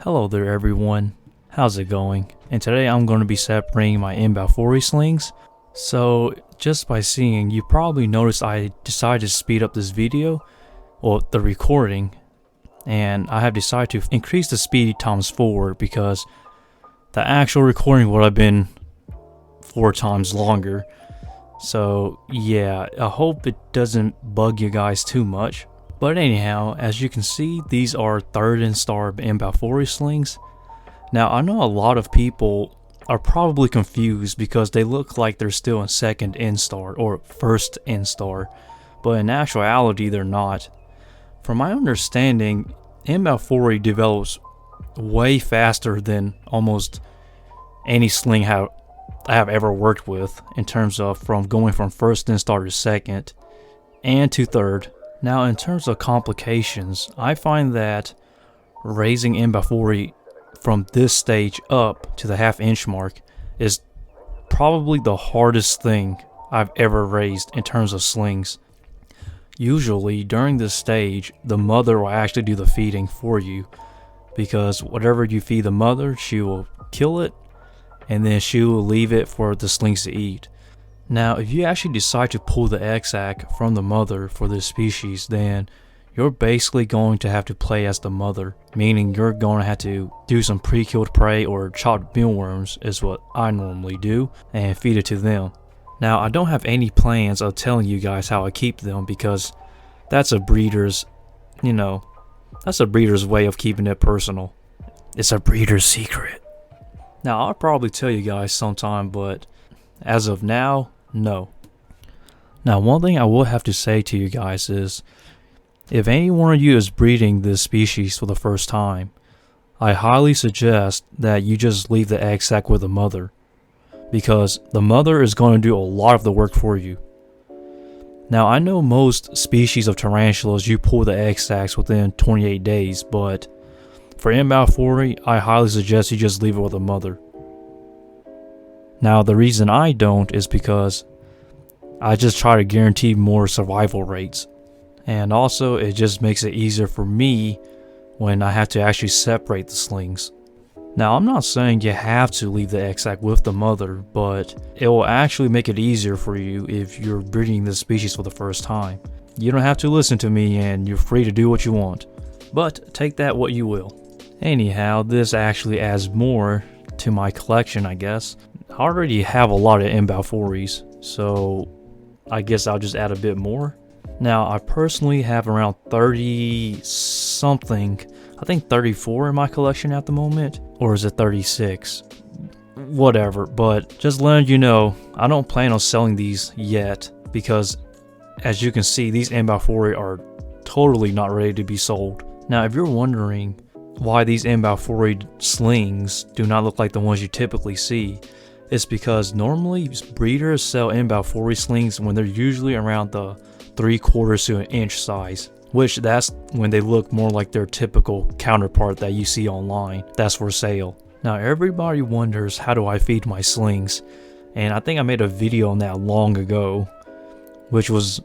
Hello there everyone, how's it going? And today I'm going to be separating my balfouri slings. So just by seeing, you probably noticed I decided to speed up this video, or the recording, and I have decided to increase the speed times 4 because the actual recording would have been 4 times longer. So yeah, I hope it doesn't bug you guys too much. But anyhow, as you can see, these are 3rd instar balfouri slings. Now I know a lot of people are probably confused because they look like they're still in 2nd instar or 1st instar, but in actuality they're not. From my understanding, balfouri develops way faster than almost any sling I have ever worked with, in terms of from going from 1st instar to 2nd and to 3rd. Now in terms of complications, I find that raising balfouri from this stage up to the 1/2 inch mark is probably the hardest thing I've ever raised in terms of slings. Usually during this stage, the mother will actually do the feeding for you, because whatever you feed the mother, she will kill it and then she will leave it for the slings to eat. Now, if you actually decide to pull the egg sac from the mother for this species, then you're basically going to have to play as the mother, meaning you're going to have to do some pre-killed prey or chopped mealworms is what I normally do, and feed it to them. Now, I don't have any plans of telling you guys how I keep them, because that's a breeder's, that's a breeder's way of keeping it personal. It's a breeder's secret. Now, I'll probably tell you guys sometime, but as of now, no. Now, one thing I will have to say to you guys is, if any one of you is breeding this species for the first time, I highly suggest that you just leave the egg sac with the mother, because the mother is going to do a lot of the work for you. Now, I know most species of tarantulas you pull the egg sacs within 28 days, but for balfouri, I highly suggest you just leave it with the mother. Now, the reason I don't is because I just try to guarantee more survival rates. And also, it just makes it easier for me when I have to actually separate the slings. Now, I'm not saying you have to leave the egg sac with the mother, but it will actually make it easier for you if you're breeding this species for the first time. You don't have to listen to me, and you're free to do what you want. But take that what you will. Anyhow, this actually adds more to my collection, I guess. I already have a lot of balfouris, so I guess I'll just add a bit more. Now, I personally have around 30 something, I think 34 in my collection at the moment, or is it 36? Whatever, but just letting you know, I don't plan on selling these yet, because as you can see, these balfouri are totally not ready to be sold. Now, if you're wondering why these balfouri slings do not look like the ones you typically see, it's because normally breeders sell balfouri slings when they're usually around the 3/4 to an inch size, which that's when they look more like their typical counterpart that you see online that's for sale. Now, everybody wonders, how do I feed my slings? And I think I made a video on that long ago, which was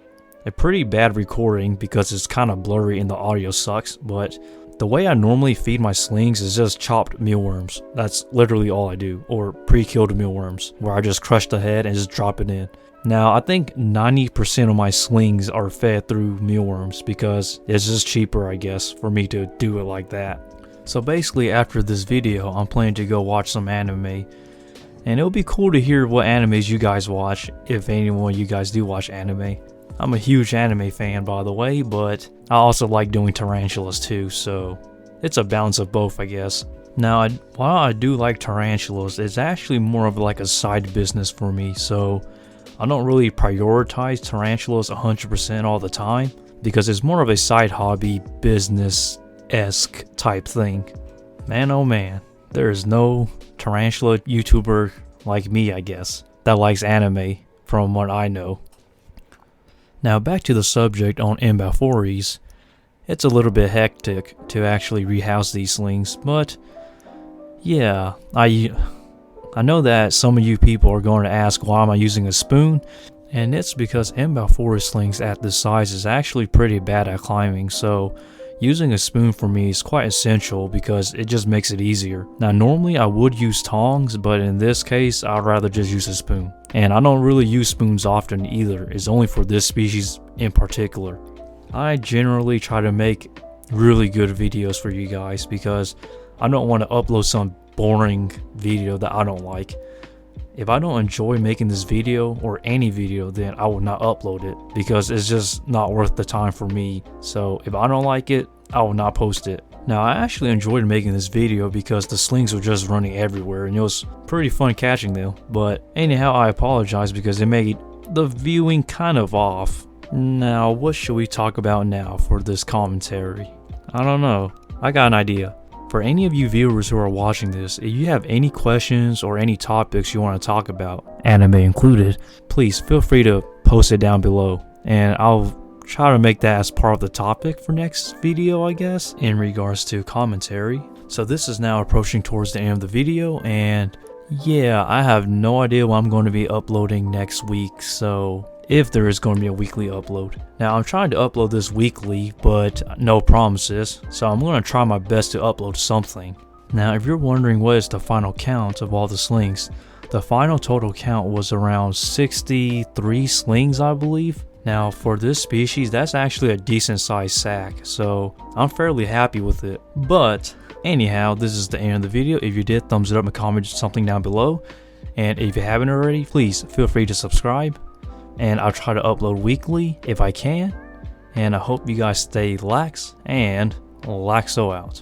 a pretty bad recording because it's kind of blurry and the audio sucks. But the way I normally feed my slings is just chopped mealworms. That's literally all I do, or pre-killed mealworms, where I just crush the head and just drop it in. Now, I think 90% of my slings are fed through mealworms because it's just cheaper, I guess, for me to do it like that. So basically, after this video, I'm planning to go watch some anime, and it'll be cool to hear what animes you guys watch, if anyone you guys do watch anime. I'm a huge anime fan, by the way, but I also like doing tarantulas too, so it's a balance of both, I guess. Now, while I do like tarantulas, it's actually more of like a side business for me, so I don't really prioritize tarantulas 100% all the time, because it's more of a side hobby, business-esque type thing. Man, oh man, there is no tarantula YouTuber like me, I guess, that likes anime, from what I know. Now, back to the subject on balfouris. It's a little bit hectic to actually rehouse these slings, but yeah, I know that some of you people are going to ask, why am I using a spoon? And it's because balfouri slings at this size is actually pretty bad at climbing, so using a spoon for me is quite essential because it just makes it easier. Now normally I would use tongs, but in this case I'd rather just use a spoon. And I don't really use spoons often either, it's only for this species in particular. I generally try to make really good videos for you guys because I don't want to upload some boring video that I don't like. If I don't enjoy making this video or any video, then I will not upload it because it's just not worth the time for me. So if I don't like it, I will not post it. Now I actually enjoyed making this video because the slings were just running everywhere and it was pretty fun catching them. But anyhow, I apologize because it made the viewing kind of off. Now what should we talk about now for this commentary? I don't know. I got an idea. For any of you viewers who are watching this, if you have any questions or any topics you want to talk about, anime included, please feel free to post it down below and I'll try to make that as part of the topic for next video, I guess, in regards to commentary. So this is now approaching towards the end of the video, and yeah, I have no idea what I'm going to be uploading next week, so if there is going to be a weekly upload. Now I'm trying to upload this weekly, but no promises, so I'm going to try my best to upload something. Now if you're wondering what is the final count of all the slings, the final total count was around 63 slings, I believe. Now for this species, that's actually a decent sized sack, so I'm fairly happy with it. But anyhow, this is the end of the video. If you did, thumbs it up and comment something down below. And if you haven't already, please feel free to subscribe. And I'll try to upload weekly if I can. And I hope you guys stay lax, and Laxo out.